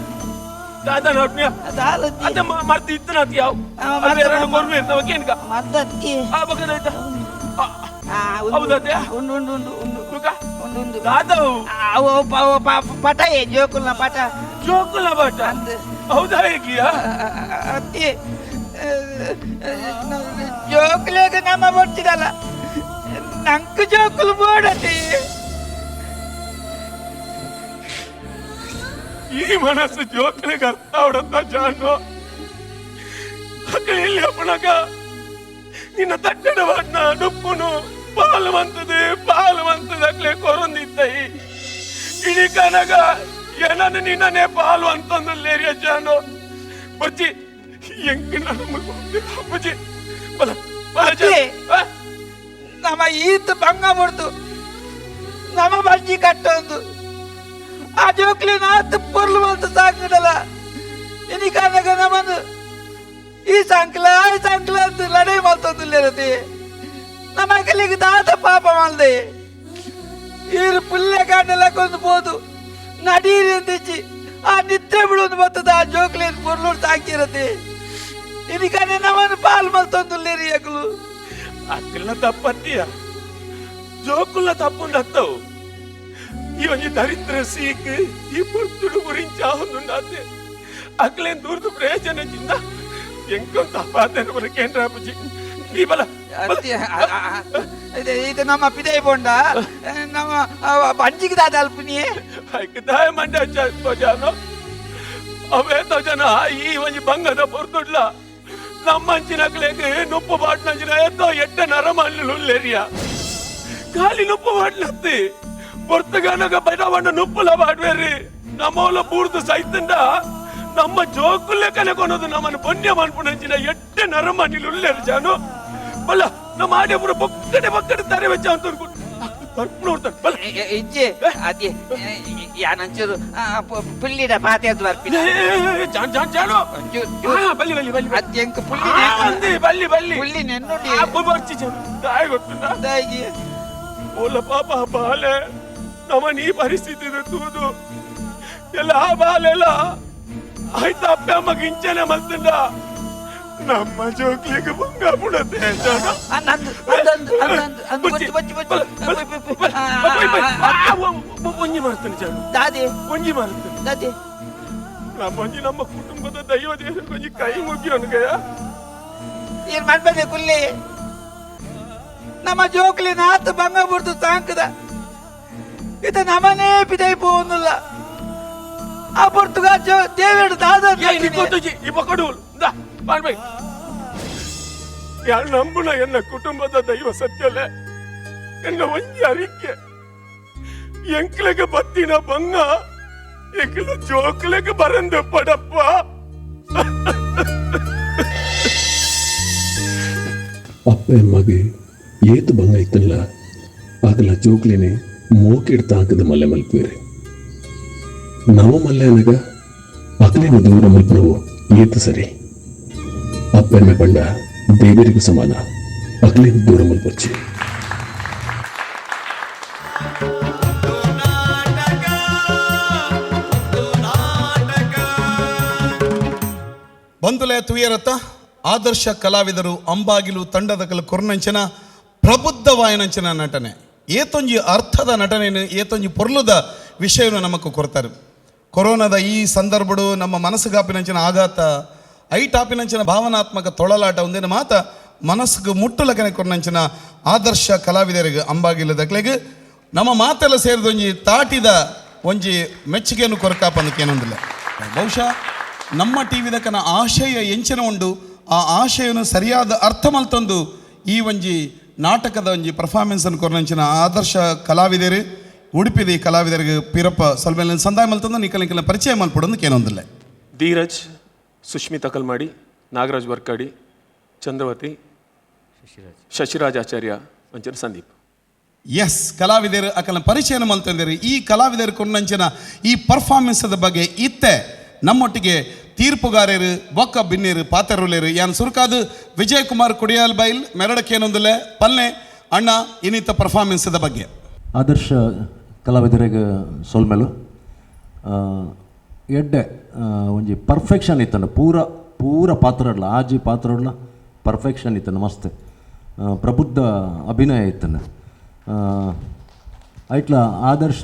ದಾದನ ಒಟ್ನ್ಯಾ ದಾಲಜ್ಜಿ ಅದ ಮರ್ತಿ ಇತ್ತನಾತಿ ಯಾವ ಎರಡು ಕೊರ್ಲು ಇರ್ತಾವ ಕೇನ್ಕ ಮದ್ದತ್ತಿ ಆ ಬಗದಾಯ್ತ ಹೌದಾ ಉಂಡು ಉಂಡು ಉಂಡು ಉಂಡು ಕುಕ ಉಂಡು ಉಂಡು ದಾದವು ಅವು ಪಟಾಯೆ ಜೋಕುಲ್ನ ಪಟ ಜೋಕುಲ ಬಾಟ ಹೌದಾ ಹೇಗಿಯ ಅತ್ತಿ ಜೋಕುಲೆಗೆ ನಮ್ಮ ಬರ್ತಿದಲ್ಲ ನಂಗೆ ಜೋಕುಲು ಬೋಡತಿ ಈ ಮನಸ್ಸು ಜೋಕಲಿಗೆ ಅರ್ಥ ಅವಡಂತ ಜಾನು ಅಕ್ಕಳಿಲ್ಲ ಅಪ್ಪಣಗ ನಿನ್ನ ತಟ್ಟಡ ಬಣ್ಣ ನುಪ್ಪುನು ಪಾಲು ಮಂತದೆ ಅಕ್ಲೆ ಕೊರೊಂದಿತ್ತೈ ಇಡೀ ಕನಗ ಏನನ್ನು ನಿನ್ನನೇ ಪಾಲು ಅಂತಂದಲ್ಲೇರಿಯ ಜಾನು ಬಜ್ಜಿ ಎಂಕ ಬಜ್ಜಿ ಬಲ ಬಲ ನಮ್ಮ ಈತ ಭಂಗ ಮಾಡ್ತು ನಮ್ಮ ಬಜ್ಜಿ ಕಟ್ಟೊಂದು ಆ ಜೋಕ್ಲಿ ನಾತ್ ಪೊರ್ಲು ಅಂತ ಸಾಕಿಡಲ್ಲ ಇನಿಕಾನಾಗ ನಮ್ಮದು ಈ ಸಂಕಲ ಅಂತ ಲಡೈ ಮಾಡ್ತಂದಿಲ್ಲರತಿ ನಮ್ಮ ಕಲಿಗೆ ದಾತ ಪಾಪ ಮಾಡ್ದೆ ಇವ್ರು ಪುಲ್ಲೆ ಕಾಂಡೆಲ್ಲ ಕೊಂದು ಬೋದು ನಡೀರಿ ಅಂತಿಚ್ಚಿ ಆ ನಿತ್ರೆ ಬಿಡೋದು ಬರ್ತದ ಆ ಜೋಕ್ಲಿ ಪೊರ್ಲು ಸಾಕಿರತಿ ಇನಿಕಾನೆ ನಮ್ಮನ್ನು ಪಾಲ್ ಮಾಡ್ತಂದಿಲ್ಲೇರಿ ಅಕ್ಕಲು ಅಕ್ಕಲ್ಲ ತಪ್ಪತ್ತೀಯ ಜೋಕುಲ್ಲ ತಪ್ಪುಂಡತ್ತವು ఈ వంజి దరిద్ర సీక్ ఈ పుత్రుడు గురించి ఆహుందుండాతే అక్కలేం దూరదు ప్రయోజనం చింద ఎంకొంత పాదన వరకేంద్ర అప్పజి ఈ బల ಇದು ನಮ್ಮ ಪಿದೈ ಬೋಂಡ ನಮ್ಮ ಬಂಜಿಗೆ ದಾದ ಅಲ್ಪನಿ ಐಕದಾಯ ಮಂಡ ಜಾನೋ ಅವೇ ಜನ ಈ ಒಂಜಿ ಬಂಗದ ಪೊರ್ತುಡ್ಲ ನಮ್ಮಂಚಿನಕ್ಲೆಗೆ ನುಪ್ಪು ಬಾಟ್ನಂಚಿನ ಎತ್ತೋ ಎಟ್ಟ ನರಮಲ್ಲುಲ್ಲೇರಿಯ ಖಾಲಿ ನುಪ್ಪು ಬಾಟ್ಲತ್ತಿ పొర్తుగానగా బయటపడ్డ నొప్పుల బాడ్వేరి నమ్మోల బూర్దు సైతండ ನಮ್ಮ ಜೋಕುಲ್ಲೆ ಕಲೆ ಕೊನೋದು ನಮ್ಮನ್ನು ಪುಣ್ಯ ಮನ್ಪುಣಂಚಿನ ಎಟ್ಟೆ ನರಮನಿಲು ಉಲ್ಲೇರ್ಜಾನು ಬಲ್ಲ ನಮ್ಮ ಆಡಿ ಪುರ ಬೊಕ್ಕಡೆ ತಾರೆ ವೆಚ್ಚ ಅಂತ ನೋಡ್ತಾನೆ ಬಲ್ಲ ಇಜ್ಜೆ ಅದೇ ಯಾನಂಚೂರು ಪುಲ್ಲಿಡ ಪಾತೆ ಅದು ಬರ್ಪಿನ ಜಾನು ಬಲ್ಲಿ ಬಲ್ಲಿ ಬಲ್ಲಿ ಅದ್ಯಂಕ ಪುಲ್ಲಿ ಬಲ್ಲಿ ಬಲ್ಲಿ ಪುಲ್ಲಿ ನೆನ್ನುಡಿ ಅಬ್ಬ ಬರ್ಚಿ ಜಾನು ದಾಯ ಗೊತ್ತುಂಡ ದಾಯಿಗೆ ಓಲ ಪಾಪ ಬಾಲೆ ನಮ್ಮನ್ ಈ ಪರಿಸ್ಥಿತಿ ತೂದು ಎಲ್ಲ ಬಾಲೆಲ್ಲ ಆಯ್ತಾ ಅಪ್ಪ ಅಮ್ಮಗೆ ಇಂಚನೆ ಮಲ್ತಂಡ ನಮ್ಮ ಜೋಕ್ಲಿಗೆ ಬಂಗ ಬಿಡತ್ತೆ ಒಂಜಿ ಮಾಡ್ತಾನೆ ಜಾನು ದಾದೆ ಒಂಜಿ ಮಾಡ್ತಾನೆ ದಾದೆ ನಮ್ಮಂಜಿ ನಮ್ಮ ಕುಟುಂಬದ ದೈವ ದೇಶ ಕೊಂಚ ಕೈ ಮುಗಿ ಅವನಿಗೆ ಏನ್ ಮಾಡ್ಬೇಡಿ ಕುಲ್ಲಿ ನಮ್ಮ ಜೋಕ್ಲಿ ನಾತ್ ಬಂಗ ಬಿಡ್ತು ಸಾಂಕದ ಇದು ನಮ್ಮನೇ ಪಿದೈ ಪೋನ್ನುಲ್ಲ ಆ ಪೊರ್ತುಗ ದೇವೇಡು ದಾದ ಇಪ್ಪ ಕೊಡು ಮಾಡ್ಬೇಕು ಯಾರು ನಂಬುನ ಎನ್ನ ಕುಟುಂಬದ ದೈವ ಸತ್ಯಲೆ ಎನ್ನ ಒಂಜಿ ಅರಿಕೆ ಎಂಕ್ಲೆಗೆ ಬತ್ತಿನ ಬಂಗ ಎಂಕ್ಲ ಜೋಕ್ಲೆಗೆ ಬರಂದು ಪಡಪ್ಪ ಅಪ್ಪ ಅಮ್ಮಗೆ ಏತು ಬಂಗ ಇತ್ತಲ್ಲ ಆಗಲ ಜೋಕ್ಲಿನೇ ಮೋಕಿಡ್ತಾ ಹಾಕದ ಮಲ್ಲೆ ಮಲ್ಪೇರಿ ನವ ಮಲ್ಲೆ ಅನಗ ಅಕಲೇನ ದೂರ ಮಲ್ಪನವು ಏತು ಸರಿ ಅಪ್ಪೆಮ್ಮೆ ಪಂಡ ದೇವರಿಗೂ ಸಮಾನ ಅಕಲೇನ ದೂರ ಮಲ್ಪಚ್ಚಿ ಬಂಧುಲೆ ತುಯರತ್ತ ಆದರ್ಶ ಕಲಾವಿದರು ಅಂಬಾಗಿಲು ತಂಡದ ಕಲ ಕೊರ್ನಂಚನ ಪ್ರಬುದ್ಧ ವಾಯನಂಚನ ನಟನೆ ಏತೊಂಜಿ ಅರ್ಥದ ನಟನೆಯನ್ನು ಏತೊಂಜಿ ಪೊರ್ಲುದ ವಿಷಯವನ್ನು ನಮకు ಕೊಡ್ತಾರೆ. ಕೊರೋನಾದ ಈ ಸಂದರ್ಭಡು ನಮ್ಮ ಮನಸ್ಸುಗಾಪಿನಂಚಿನ ಆಘಾತ ಐಟಾಪಿನಂಚಿನ ಭಾವನಾತ್ಮಕ ತೊಳಲಾಟ ಒಂದೇನು ಮಾತ ಮನಸ್ಸಿಗೆ ಮುಟ್ಟುಲಕನೆ ಕೊರ್ನಂಚಿನ ಆದರ್ಶ ಕಲಾವಿದರಿಗೆ ಅಂಬಾಗಿಲದಕ್ಲೆಗೆ ನಮ್ಮ ಮಾತೆಲ್ಲ ಸೇರಿದೊಂಜಿ ತಾಟಿದ ಒಂಜಿ ಮೆಚ್ಚುಗೆಯನ್ನು ಕೊರಕಾಪಂದಕ್ಕೇನೊಂದಿಲ್ಲ. ಬಹುಶಃ ನಮ್ಮ ಟಿವಿದಕ್ಕನ ಆಶಯ ಎಂಚಿನ ಉಂಡು ಆ ಆಶಯವನ್ನು ಸರಿಯಾದ ಅರ್ಥ ಮಲ್ತೊಂದು ಈ ಒಂಜಿ ನಾಟಕದ ಒಂಜಿ ಪರ್ಫಾರ್ಮೆನ್ಸ್ ಅನ್ನು ಕೊರ್ನಂಚಿನ ಆದರ್ಶ ಕಲಾವಿದರು ಉಡುಪಿದ ಈ ಕಲಾವಿದರಿಗೆ ಪಿರಪ್ಪ ಸ್ವಲ್ಪ ಸಂದಾಯ ಮಲ್ತಂದು ನಿಕಲಿಂಕಲ ಪರಿಚಯ ಮಲ್ಪಡೋದು ಕೇನೊಂದಿಲ್ಲ. ಧೀರಜ್, ಸುಷ್ಮಿತಾ ಕಲ್ಮಾಡಿ, ನಾಗರಾಜ್ ವರ್ಕಾಡಿ, ಚಂದ್ರವತಿ, ಶಶಿರಾಜ್ ಆಚಾರ್ಯ ಅಂಚನ ಸಂದೀಪ್. ಎಸ್, ಕಲಾವಿದರು ಅಕಲ ಪರಿಚಯನ ಮಲ್ತಂದಿರಿ. ಈ ಕಲಾವಿದರು ಕೊರ್ನಂಚಿನ ಈ ಪರ್ಫಾರ್ಮೆನ್ಸ್ದ ಬಗ್ಗೆ ಇತ್ತೆ ನಮ್ಮೊಟ್ಟಿಗೆ ತೀರ್ಪುಗಾರರು ಬೊಕ್ಕ ಬಿನ್ನೇರು ಪಾತರುಲೇರು ಯಾನ್ ಸುರುಕಾದು ವಿಜಯ್ ಕುಮಾರ್ ಕುಡಿಯಾಲ್ ಬೈಲ್ ಮೆರಡಕ್ಕೇನೊಂದಿಲ್ಲ ಪಲ್ಲೆ ಅಣ್ಣ ಇನ್ನಿತ ಪರ್ಫಾರ್ಮೆನ್ಸ್ದ ಬಗ್ಗೆ ಆದರ್ಶ ಕಲಾವಿದರಿಗೆ ಸೋಲ್ಮೇಲು ಎಡ್ಡೆ ಒಂಜಿ ಪರ್ಫೆಕ್ಷನ್ ಇತ್ತಂಡ ಪೂರ ಪಾತ್ರಡ್ಲ ಆಜಿ ಪಾತ್ರಡ್ಲ ಪರ್ಫೆಕ್ಷನ್ ಇತ್ತಂಡ ಮಸ್ತ್ ಪ್ರಬುದ್ಧ ಅಭಿನಯ ಇತ್ತಂಡ ಐಟ್ಲ ಆದರ್ಶ್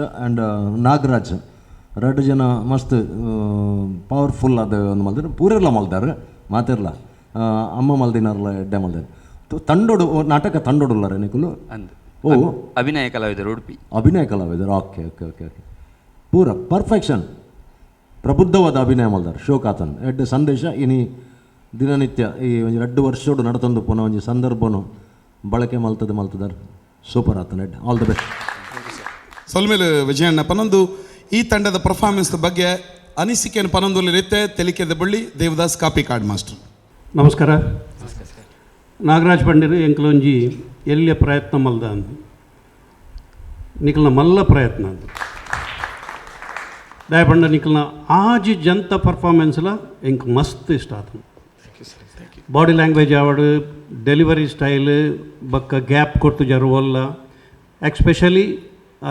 ಆ್ಯಂಡ್ ನಾಗರಾಜ್ ಎರಡು ಜನ ಮಸ್ತ್ ಪವರ್ಫುಲ್ ಅದ ಒಂದು ಮಲ್ದಾರ ಪೂರೆಲ್ಲ ಮಲ್ದಾರ ಮಾತಿರ್ಲ ಅಮ್ಮ ಮಲ್ದಿನಾರ್ಲ ಎಡ್ಡೆ ಮಲ್ದಾರ ತಂಡೋಡು ನಾಟಕ ತಂಡೋಡುಲ್ಲಾರೆ ನಿಕುಲು ಓ ಅಭಿನಯ ಕಲಾವಿದರು ಉಡುಪಿ ಓಕೆ ಪೂರ ಪರ್ಫೆಕ್ಷನ್ ಪ್ರಬುದ್ಧವಾದ ಅಭಿನಯ ಮಲ್ದಾರ ಶೋಕಾತನ್ ಎಡ್ಡೆ ಸಂದೇಶ ಇನಿ ದಿನನಿತ್ಯ ಈ ಒಂದು 2 ವರ್ಷೋಡು ನಡತಂದು ಪುನಃ ಒಂದು ಸಂದರ್ಭನು ಬಳಕೆ ಮಲ್ತದಾರೆ ಸೂಪರ್ ಆತನ ಎಡ್ಡೆ ಆಲ್ ದ ಬೆಸ್ಟ್. ಸೊಲ್ಮೇಲೆ ವಿಜಯಣ್ಣ ಪನೊಂದು ಈ ತಂಡದ ಪರ್ಫಾರ್ಮೆನ್ಸ್ ಬಗ್ಗೆ ಅನಿಸಿಕೆಯನ್ನು ಪನೊಂದು ಇರುತ್ತೆ ತೆಲಿಕೆದ ಬಳ್ಳಿ ದೇವದಾಸ್ ಕಾಪಿ ಕಾರ್ಡ್ ಮಾಸ್ಟರ್. ನಮಸ್ಕಾರ. ನಾಗರಾಜ್ ಪಂಡಿರು ಎಂಕ್ಲೊಂಜಿ ಎಲ್ಲಿಯ ಪ್ರಯತ್ನ ಮಲ್ದ ಅಂದು ನಿಖಲ್ನ ಮಲ್ಲ ಪ್ರಯತ್ನ ಅಂದು ದಯಪಂಡ ನಿಖಲ್ನ ಆಜಿ ಜಂತ ಪರ್ಫಾರ್ಮೆನ್ಸ್ಲ ಎಂಕ್ ಮಸ್ತ್ ಇಷ್ಟ ಆತನು. ಬಾಡಿ ಲ್ಯಾಂಗ್ವೇಜ್ ಆವಡು ಡೆಲಿವರಿ ಸ್ಟೈಲ್ ಬಕ್ಕ ಗ್ಯಾಪ್ ಕೊಟ್ಟು ಜರುವಲ್ಲ ಎಕ್ಸ್ಪೆಷಲಿ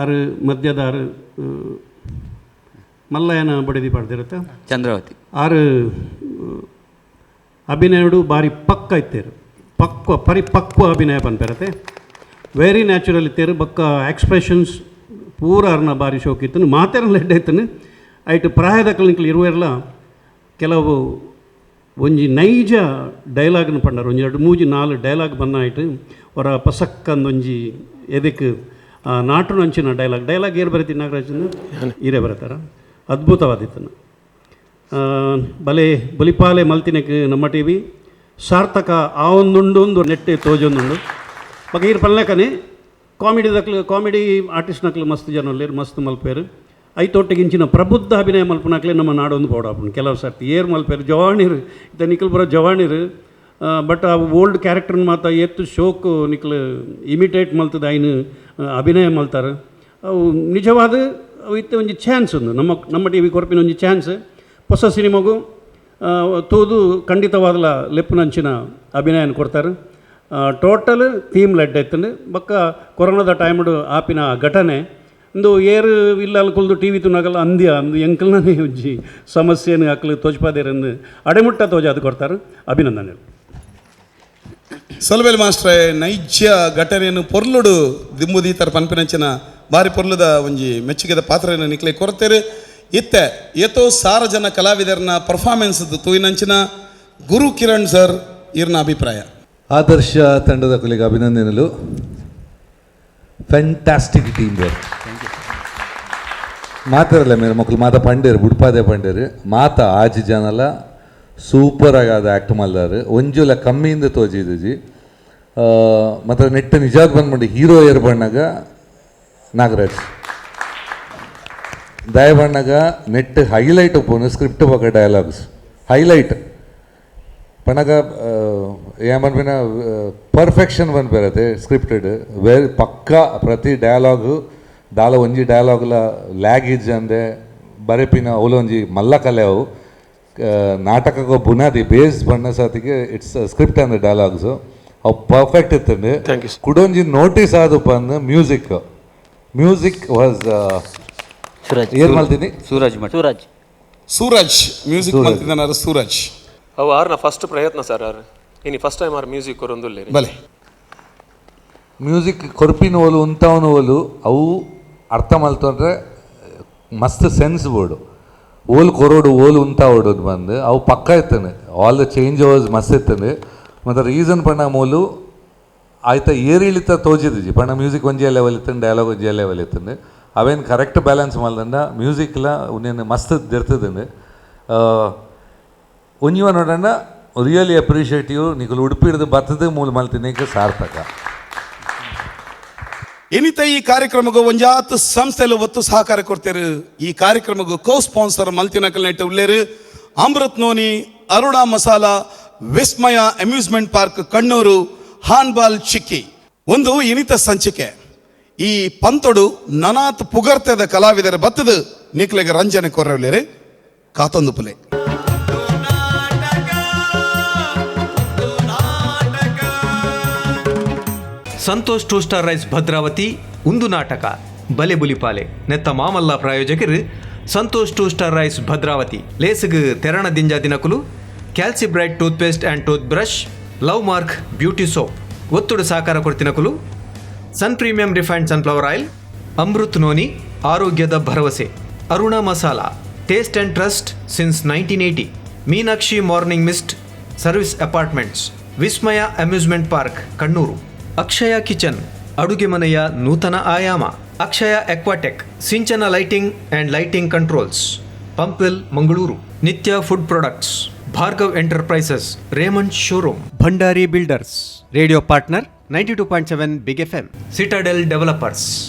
ಆರು ಮಧ್ಯದಾರು ಮಲ್ಲಯ್ಯನ ಬಡಿದಿ ಪಡೆದಿರುತ್ತೆ ಚಂದ್ರಾವತಿ ಆರು ಅಭಿನಯಡು ಬಾರಿ ಪಕ್ಕ ಇತ್ತೇರು ಪರಿಪಕ್ವ ಅಭಿನಯ ಪನ್ಪೆರತೆ ವೆರಿ ನ್ಯಾಚುರಲ್ ಇತ್ತೇರು ಬಕ್ಕ ಎಕ್ಸ್ಪ್ರೆಷನ್ಸ್ ಪೂರ ಅರ್ನ ಬಾರಿ ಶೋಕಿತ್ತನು ಮಾತೆರಲ್ಲ ಎಡ್ಡೆ ಇತ್ತನು ಐಟು ಪ್ರಾಯದ ಕಲಿಂಕ್ಲು ಇರುವೆಲ್ಲ ಕೆಲವು ಒಂಜಿ ನೈಜ ಡೈಲಾಗ್ನ ಪಂಡರು ಒಂಜಿ 2-3-4 ಡೈಲಾಗ್ ಬನ್ನ ಆಯ್ತು ಅವರ ಪಸಕ್ಕಂದೊಂಜಿ ಎದಕ್ಕೆ ನಾಟು ಅಂಚಿನ ಡೈಲಾಗ್ ಏರು ಬರೀತೀನಿ ನಾಗರಾಜನ ಹೀರೇ ಬರೀತಾರ ಅದ್ಭುತವಾದಿತ್ತನು ಬಲೆ ಬಲಿಪಾಲೆ ಮಲ್ತಿನಕ್ಕೆ ನಮ್ಮ ಟಿ ವಿ ಸಾರ್ಥಕ ಆ ಒಂದೊಂದು ನೆಟ್ಟೆ ತೋಜೊಂದುಂಡು ಬಗ್ಗೆ ಇರು ಪಲ್ನಕನೆ ಕಾಮಿಡಿ ಆರ್ಟಿಸ್ಟ್ ನಕ್ಲು ಮಸ್ತ್ ಜನ ಒಲ್ಲೇರು ಮಸ್ತ್ ಮಲ್ಪೇರು ಐತೊಟ್ಟಿಗಿಂಚಿನ ಪ್ರಬುದ್ಧ ಅಭಿನಯ ಮಲ್ಪನಾಕ್ಲೆ ನಮ್ಮ ನಾಡೊಂದು ಪೌಡಾಪುಂಡು ಕೆಲವು ಸರ್ತಿ ಏರು ಮಲ್ಪೇರು ಜವಾಣಿರು ಇತ್ತ ನಿಖಲ್ ಬರೋ ಜವಾಣಿರು ಬಟ್ ಆ ಓಲ್ಡ್ ಕ್ಯಾರೆಕ್ಟರ್ನ ಮಾತ ಎತ್ತು ಶೋಕು ನಿಖಲ್ ಇಮಿಟೇಟ್ ಮಲ್ತದ ಐನು ಅಭಿನಯ ಮಲ್ತಾರೆ ಅವು ನಿಜವಾದ ಅವು ಇತ್ತು ಒಂಜಿ ಚಾನ್ಸ್ ಒಂದು ನಮ್ಮ ಟಿ ವಿ ಕೊರಪಿನ ಒಂಜಿ ಚಾನ್ಸ್ ಹೊಸ ಸಿನಿಮಾಗೂ ತೂದು ಖಂಡಿತವಾದಲ ಲೆಪ್ಪುನಂಚಿನ ಅಭಿನಯನ ಕೊಡ್ತಾರೆ. ಟೋಟಲ್ ಥೀಮ್ ಲೆಡ್ ಎತ್ತಂಡು ಬಕ್ಕ ಕೊರೋನಾದ ಟೈಮಡು ಆಪಿನ ಘಟನೆ ಇಂದು ಏರು ಇಲ್ಲ ಅಲ್ಕೊಲ್ದು ಟಿ ವಿ ತುನಾಗಲ್ಲ ಅಂದು ಎಂಕಲ್ನೇ ಒಂಜಿ ಸಮಸ್ಯೆನ ಅಕ್ಲು ತೋಜ್ಪಾದೇರಂದು ಅಡೆಮುಟ್ಟ ತೋಜ ಅದು ಕೊಡ್ತಾರೆ. ಅಭಿನಂದನೆ. ಸೊಲ್ಬೇಲ್ ಮಾಸ್ಟ್ರೆ ನೈಜ ಘಟನೆಯನ್ನು ಪೊರ್ಲುಡು ದಿಮ್ಮುದೀತರ ಪನ್ಪಿನಂಚಿನ ಬಾರಿ ಪೊರ್ಲುದ ಒಂಜಿ ಮೆಚ್ಚುಗೆದ ಪಾತ್ರನ ನಿಕ್ಲೆ ಕೊರತೇರು ಇತ್ತೆ ಏತೋ 6 ಜನ ಕಲಾವಿದರನ್ನ ಪರ್ಫಾರ್ಮೆನ್ಸ್ ತೂಯಿನಂಚಿನ ಗುರು ಕಿರಣ್ ಸರ್ ಇರ್ನ ಅಭಿಪ್ರಾಯ. ಆದರ್ಶ ತಂಡದ ಕೊಲೆಗೆ ಅಭಿನಂದನೆಗಳು. Fantastic team work. ಮಾತಾರಲ್ಲ ಮೇರೆ ಮಕ್ಕಳು ಮಾತಾ ಪಂಡೇರು ಬುಡ್ಪಾದೆ ಪಂಡೇರು ಮಾತಾ ಆಜಿ ಜನಲ ಸೂಪರ್ ಆಗಾದ ಆ್ಯಕ್ಟ್ ಮಲ್ದಾರು ಒಂಜುಲ ಕಮ್ಮಿಯಿಂದ ತೋಜಿದ್ಜಿ ಮತ್ತು ನೆಟ್ಟು ನಿಜಾದ ಬಂದ್ಬಿಟ್ಟು ಹೀರೋ ಏರ್ ಬಣ್ಣಗ ನಾಗರಾಜ್ ದಯ ಬಣ್ಣಗ ನೆಟ್ ಹೈಲೈಟ್ ಒಪ್ಪನು ಸ್ಕ್ರಿಪ್ಟ್ ಬಗ್ಗೆ ಡೈಲಾಗ್ಸ್ ಹೈಲೈಟ್ ಪಣಗ ಏಮನ್ಪಿನ ಪರ್ಫೆಕ್ಷನ್ ಬಂದ್ಬಿರತ್ತೆ ಸ್ಕ್ರಿಪ್ಟೆಡ್ ವೆರಿ ಪಕ್ಕ ಪ್ರತಿ ಡೈಲಾಗು ದಾಲ ಒಂಜಿ ಡೈಲಾಗ್ಲ ಲ್ಯಾಗೇಜ್ ಅಂದೆ ಬರೆಪಿನ ಅವಲೊಂಜಿ ಮಲ್ಲ ಕಲೆ ಅವು ನಾಟಕಕ್ಕೆ ಬುನಾದಿ ಬೇಸ್ ಬಣ್ಣ ಸಾತಿಗೆ ಇಟ್ಸ್ ಸ್ಕ್ರಿಪ್ಟ್ ಅಂದ ಡೈಲಾಗ್ಸು ಅವು ಪರ್ಫೆಕ್ಟ್ ಇತ್ತಂಡು ಕುಡೊಂಜಿ ನೋಟಿಸ್ ಆದಪ್ಪ ಅಂದ ಮ್ಯೂಸಿಕ್ ವಾಸ್ ಏರ್ ಮಾಡ್ತೀನಿ ಸೂರಜ್ ಮ್ಯೂಸಿಕ್ ಮಾಡ್ತಿದ್ದಾನ ಸೂರಜ್ ಅವು ಆರ್ನ ಫಸ್ಟ್ ಪ್ರಯತ್ನ ಸರ್ ಆರ್ ಇನ್ನು ಫಸ್ಟ್ ಟೈಮ್ ಆರ್ ಮ್ಯೂಸಿಕ್ ಕೊರೊಂದುಲ್ಲೆ ಬಲೆ ಮ್ಯೂಸಿಕ್ ಕೊರ್ಪಿನ ಓಲು ಉಂತವನು ಓಲು ಅವು ಅರ್ಥ ಮಲ್ತಂದ್ರೆ ಮಸ್ತ್ ಸೆನ್ಸ್ ಬೋರ್ಡು ಓಲ್ ಕೊರೋಡು ಓಲ್ ಉಂತ ಓಡೋದು ಬಂದು ಅವು ಪಕ್ಕ ಇತ್ತಾನೆ ಆಲ್ ದ ಚೇಂಜ್ ಓವರ್ಸ್ ಮಸ್ತ್ ಇತ್ತಾನೆ ಮತ್ತು ರೀಸನ್ ಪಣ್ಣ ಮೂಲು ಆಯ್ತಾ ಏರಿಳಿತ ತೋಜಿದ್ಜಿ ಪಣ್ಣ ಮ್ಯೂಸಿಕ್ ಒಂಜೇ ಲೆವೆಲ್ ಇತ್ತಾನೆ ಡೈಲಾಗ್ ಒಂಜೇ ಲೆವೆಲ್ ಇತ್ತಾನೆ ಅವೇನು ಕರೆಕ್ಟ್ ಬ್ಯಾಲೆನ್ಸ್ ಮಲ್ದಂಡ ಮ್ಯೂಸಿಕ್ಲ ಉನ್ನೇನು ಮಸ್ತ್ ಇರ್ತದೆ ಒಂಜೀವ ನೋಡೋಣ ರಿಯಲಿ ಅಪ್ರಿಷಿಯೇಟಿವ್ ನಿಖಲು ಉಡುಪಿ ಹಿಡಿದು ಬತ್ತದ ಮೂಲ ಮಲ್ತಿನೇಕ ಸಾರ್ಥಕ. ಏನಿತ ಈ ಕಾರ್ಯಕ್ರಮಗೂ ಒಂಜಾತು ಸಂಸ್ಥೆಲು ಒತ್ತು ಸಹಕಾರ ಕೊಡ್ತೇರು. ಈ ಕಾರ್ಯಕ್ರಮಗೂ ಕೋ ಸ್ಪಾನ್ಸರ್ ಮಲ್ತಿನಕಲ್ ನೆಟ್ಟು ಉಳ್ಳೇರು ಅಮೃತ್ ನೋನಿ, ಅರುಣಾ ಮಸಾಲ, ವಿಸ್ಮಯ ಅಮ್ಯೂಸ್ಮೆಂಟ್ ಪಾರ್ಕ್ ಕಣ್ಣೂರು, ಹಾನ್ಬಾಲ್ ಚಿಕ್ಕಿ. ಒಂದು ಇನಿತ ಸಂಚಿಕೆ ಈ ಪಂತೊಡು ನನಾತ್ ಪುಗರ್ತೆದ ಕಲಾವಿದರ ಬತ್ತದ ನಿಕ್ಲೆಗೆ ರಂಜನೆ ಕೊರ್ರವ್ಲೇರೆ ಕಾತೊಂದು ಪುಲೆ. ಸಂತೋಷ್ 2 ಸ್ಟಾರ್ ರೈಸ್ ಭದ್ರಾವತಿ ಉಂದು ನಾಟಕ ಬಲೆ ಬುಲಿಪಾಲೆ ನೆತ್ತ ಮಾಮಲ್ಲ ಪ್ರಾಯೋಜಕರು ಸಂತೋಷ್ 2 ಸ್ಟಾರ್ ರೈಸ್ ಭದ್ರಾವತಿ ಲೇಸಿಗೆ ತೆರಣ ದಿಂಜ ದಿನಕುಲು Calcibright toothpaste and toothbrush Love Mark beauty soap ಒತ್ತುಡು ಸಾಕಾರ ಕೊಡ್ತಿನಕುಲು Sun premium refined sunflower oil Amrut noni ಆರೋಗ್ಯದ ಭರವಸೆ Aruna Masala taste and trust since 1980 Meenakshi morning mist service apartments Vismaya amusement park Kannur Akshaya kitchen ಅಡುಗೆ ಮನೆಯ ನೂತನ ಆಯಾಮ Akshaya Aquatech Sinchana lighting and lighting controls Pumpwell Mangaluru Nitya food products Bhargav enterprises Raymond showroom Bhandari builders radio partner 92.7 Big FM Citadel developers